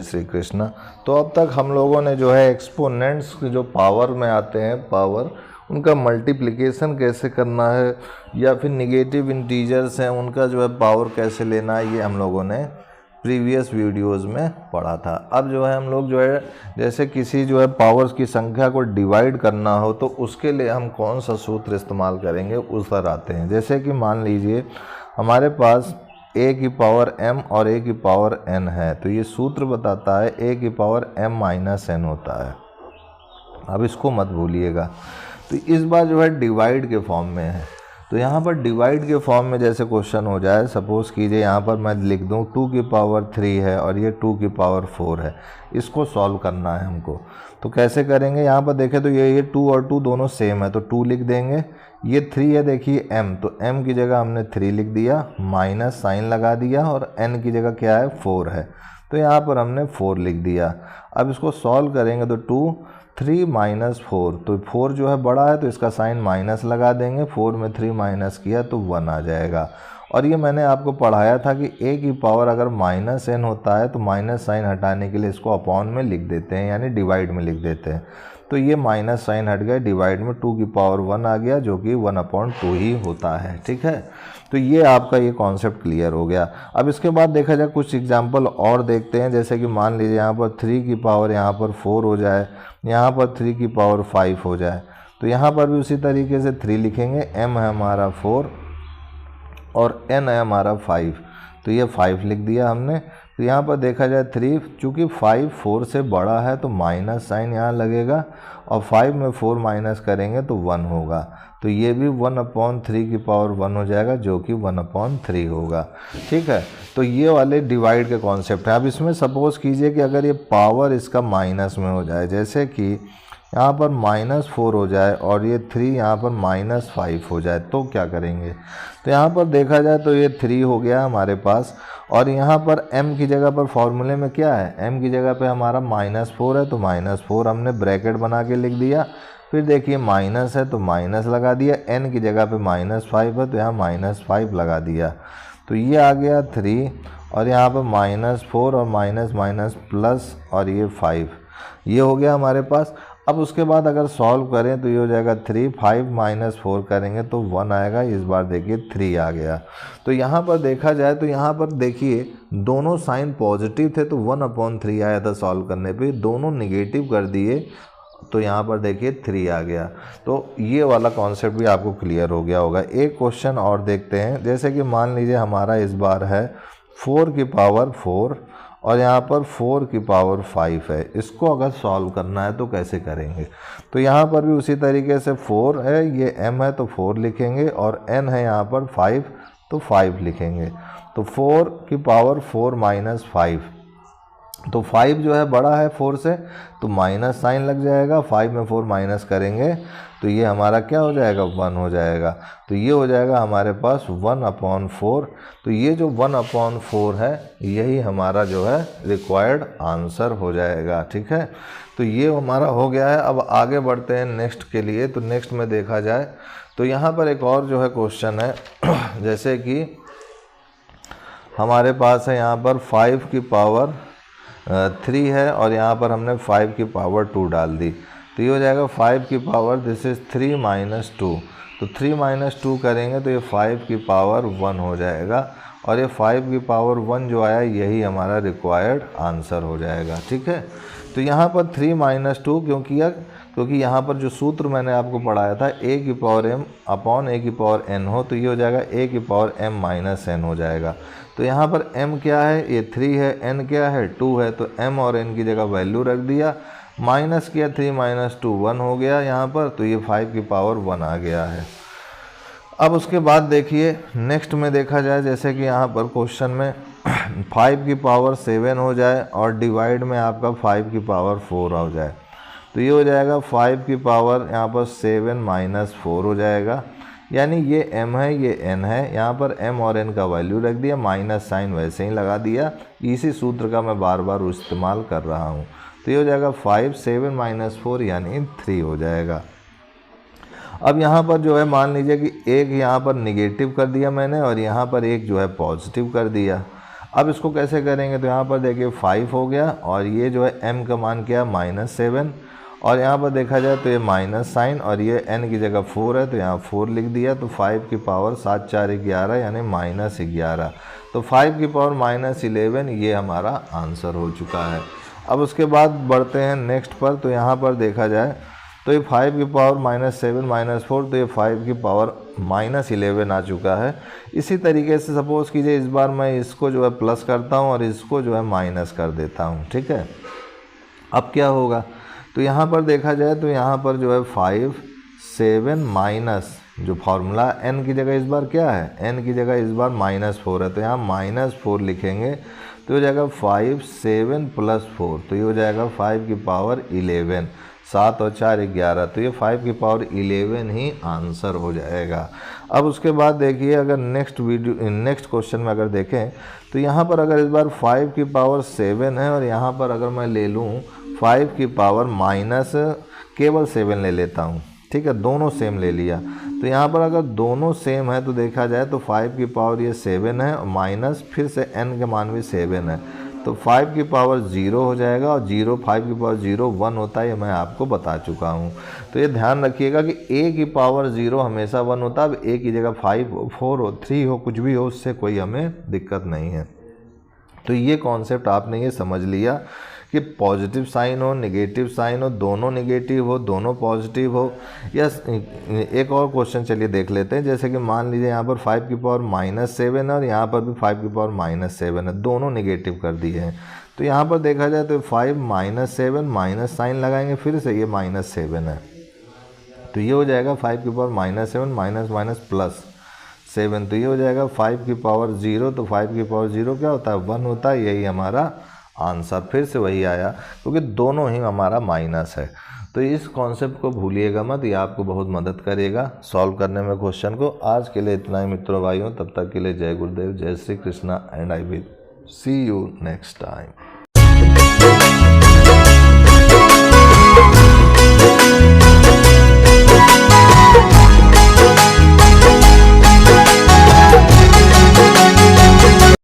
जय श्री कृष्ण। तो अब तक हम लोगों ने जो है एक्सपोनेंट्स जो पावर में आते हैं पावर, उनका मल्टीप्लिकेशन कैसे करना है या फिर निगेटिव इंटीजर्स हैं उनका जो है पावर कैसे लेना है, ये हम लोगों ने प्रीवियस वीडियोस में पढ़ा था। अब जो है हम लोग जो है जैसे किसी जो है पावर्स की संख्या को डिवाइड करना हो तो उसके लिए हम कौन सा सूत्र इस्तेमाल करेंगे उस पर आते हैं। जैसे कि मान लीजिए हमारे पास a की पावर m और a की पावर n है, तो ये सूत्र बताता है a की पावर m माइनस n होता है। अब इसको मत भूलिएगा। तो इस बार जो है डिवाइड के फॉर्म में है, तो यहाँ पर डिवाइड के फॉर्म में जैसे क्वेश्चन हो जाए, सपोज़ कीजिए यहाँ पर मैं लिख दूँ 2 की पावर 3 है और ये 2 की पावर 4 है, इसको सॉल्व करना है हमको। तो कैसे करेंगे, यहाँ पर देखें तो ये 2 और 2 दोनों सेम है तो 2 लिख देंगे। ये 3 है देखिए m, तो m की जगह हमने 3 लिख दिया, माइनस साइन लगा दिया, और n की जगह क्या है 4 है, तो यहाँ पर हमने 4 लिख दिया। अब इसको सॉल्व करेंगे तो 2 3 माइनस 4, तो 4 जो है बड़ा है तो इसका साइन माइनस लगा देंगे, 4 में 3 माइनस किया तो 1 आ जाएगा। और ये मैंने आपको पढ़ाया था कि a की पावर अगर माइनस n होता है तो माइनस साइन हटाने के लिए इसको अपॉन में लिख देते हैं, यानी डिवाइड में लिख देते हैं। तो ये माइनस साइन हट गया, डिवाइड में 2 की पावर 1 आ गया जो कि 1/2 ही होता है। ठीक है, तो ये आपका ये कॉन्सेप्ट क्लियर हो गया। अब इसके बाद देखा जाए कुछ एग्जांपल और देखते हैं। जैसे कि मान लीजिए यहाँ पर 3 की पावर यहाँ पर 4 हो जाए, यहाँ पर 3 की पावर 5 हो जाए, तो यहाँ पर भी उसी तरीके से 3 लिखेंगे। m है हमारा 4 और n है हमारा 5, तो ये 5 लिख दिया हमने। तो यहाँ पर देखा जाए 3, चूँकि 5 4 से बड़ा है तो माइनस साइन यहाँ लगेगा, और 5 में 4 माइनस करेंगे तो 1 होगा, तो ये भी 1/3 की पावर 1 हो जाएगा जो कि 1/3 होगा। ठीक है, तो ये वाले डिवाइड के कॉन्सेप्ट है। अब इसमें सपोज़ कीजिए कि अगर ये पावर इसका माइनस में हो जाए, जैसे कि यहाँ पर -4 हो जाए और ये 3 यहाँ पर -5 हो जाए, तो क्या करेंगे। तो यहाँ पर देखा जाए तो ये 3 हो गया हमारे पास, और यहाँ पर m की जगह पर फॉर्मूले में क्या है, m की जगह पे हमारा -4 है तो -4 हमने ब्रैकेट बना के लिख दिया। फिर देखिए माइनस है तो माइनस लगा दिया, n की जगह पे -5 है तो यहाँ -5 लगा दिया, तो ये आ गया 3, और यहाँ पर -4 और माइनस माइनस प्लस और ये 5, ये हो गया हमारे पास। अब उसके बाद अगर सॉल्व करें तो ये हो जाएगा 3, 5 - 4 करेंगे तो 1 आएगा। इस बार देखिए 3 आ गया। तो यहाँ पर देखा जाए तो यहाँ पर देखिए दोनों साइन पॉजिटिव थे तो 1/3 आया था सॉल्व करने पे, दोनों निगेटिव कर दिए तो यहाँ पर देखिए 3 आ गया। तो ये वाला कॉन्सेप्ट भी आपको क्लियर हो गया होगा। एक क्वेश्चन और देखते हैं। जैसे कि मान लीजिए हमारा इस बार है 4 की पावर 4 और यहाँ पर 4 की पावर 5 है, इसको अगर सॉल्व करना है तो कैसे करेंगे। तो यहाँ पर भी उसी तरीके से 4 है, ये m है तो 4 लिखेंगे, और n है यहाँ पर 5 तो 5 लिखेंगे। तो 4 की पावर 4 माइनस 5, तो 5 जो है बड़ा है 4 से तो माइनस साइन लग जाएगा, 5 में 4 माइनस करेंगे तो ये हमारा क्या हो जाएगा 1 हो जाएगा। तो ये हो जाएगा हमारे पास 1/4। तो ये जो 1/4 है यही हमारा जो है रिक्वायर्ड आंसर हो जाएगा। ठीक है, तो ये हमारा हो गया है। अब आगे बढ़ते हैं नेक्स्ट के लिए। तो नेक्स्ट में देखा जाए तो यहाँ पर एक और जो है क्वेश्चन है। जैसे कि हमारे पास है यहाँ पर 5 की पावर 3 है और यहाँ पर हमने 5 की पावर 2 डाल दी, तो ये हो जाएगा 5 की पावर दिस इज़ 3 - 2, तो 3 - 2 करेंगे तो ये 5 की पावर 1 हो जाएगा, और ये 5 की पावर 1 जो आया यही हमारा रिक्वायर्ड आंसर हो जाएगा। ठीक है, तो यहाँ पर 3 - 2 क्योंकि यहाँ पर जो सूत्र मैंने आपको पढ़ाया था a की पावर m अपॉन a की पावर n हो, तो ये हो जाएगा a की पावर m माइनस n हो जाएगा। तो यहाँ पर m क्या है, ये 3 है, n क्या है 2 है, तो m और n की जगह वैल्यू रख दिया, माइनस किया 3 - 2 1 हो गया यहाँ पर, तो ये 5 की पावर 1 आ गया है। अब उसके बाद देखिए नेक्स्ट में देखा जाए, जैसे कि यहाँ पर क्वेश्चन में 5 की पावर 7 हो जाए और डिवाइड में आपका 5 की पावर 4 हो जाए, तो ये हो जाएगा 5 की पावर यहाँ पर 7 - 4 हो जाएगा, यानी ये m है ये n है, यहाँ पर m और n का वैल्यू रख दिया, माइनस साइन वैसे ही लगा दिया, इसी सूत्र का मैं बार बार इस्तेमाल कर रहा हूँ। तो ये हो जाएगा 5 7 - 4 यानी 3 हो जाएगा। अब यहाँ पर जो है मान लीजिए कि एक यहाँ पर निगेटिव कर दिया मैंने और यहाँ पर एक जो है पॉजिटिव कर दिया। अब इसको कैसे करेंगे, तो यहाँ पर देखिए 5 हो गया और ये जो है m का मान क्या -7 और यहाँ पर देखा जाए तो ये माइनस साइन और ये n की जगह 4 है तो यहाँ 4 लिख दिया। तो 5 की पावर 7 4 11 यानी -11। तो 5 की पावर -11 ये हमारा आंसर हो चुका है। अब उसके बाद बढ़ते हैं नेक्स्ट पर। तो यहाँ पर देखा जाए तो ये 5 की पावर -7 -4 तो ये 5 की पावर -11 आ चुका है। इसी तरीके से सपोज़ कीजिए इस बार मैं इसको जो है प्लस करता हूँ और इसको जो है माइनस कर देता हूँ, ठीक है। अब क्या होगा, तो यहाँ पर देखा जाए तो यहाँ पर जो है 5 7 माइनस जो फार्मूला n की जगह इस बार क्या है, n की जगह इस बार -4 है तो यहाँ -4 लिखेंगे तो हो जाएगा 5 7 + 4 तो ये हो जाएगा 5 की पावर 11। 7 और 4 11 तो ये 5 की पावर 11 ही आंसर हो जाएगा। अब उसके बाद देखिए अगर नेक्स्ट क्वेश्चन में अगर देखें तो यहाँ पर अगर इस बार 5 की पावर 7 है और यहाँ पर अगर मैं ले लूँ 5 की पावर माइनस केवल 7 ले लेता हूँ, ठीक है, दोनों सेम ले लिया। तो यहाँ पर अगर दोनों सेम है तो देखा जाए तो 5 की पावर ये 7 है और माइनस फिर से n के मान भी 7 है तो 5 की पावर 0 हो जाएगा और 5 की पावर 0 1 होता है, ये मैं आपको बता चुका हूँ। तो ये ध्यान रखिएगा कि a की पावर 0 हमेशा 1 होता है। अब a की जगह 5 हो 4 हो 3 हो कुछ भी हो उससे कोई हमें दिक्कत नहीं है। तो ये कॉन्सेप्ट आपने ये समझ लिया कि पॉजिटिव साइन हो नेगेटिव साइन हो, दोनों नेगेटिव हो दोनों पॉजिटिव हो। या एक और क्वेश्चन चलिए देख लेते हैं। जैसे कि मान लीजिए यहाँ पर 5 की पावर -7 है और यहाँ पर भी 5 की पावर -7 है, दोनों नेगेटिव कर दिए हैं। तो यहाँ पर देखा जाए तो 5 -7 माइनस साइन लगाएंगे फिर से ये -7 है तो ये हो जाएगा 5 की पावर -7 माइनस प्लस 7 तो ये हो जाएगा 5 की पावर 0 तो 5 की पावर 0 क्या होता है 1 होता है, यही हमारा आंसर फिर से वही आया क्योंकि दोनों ही हमारा माइनस है। तो इस कॉन्सेप्ट को भूलिएगा मत, ये आपको बहुत मदद करेगा सॉल्व करने में क्वेश्चन को। आज के लिए इतना ही मित्रों भाइयों, तब तक के लिए जय गुरुदेव, जय Shri Krishna and I will see you next time.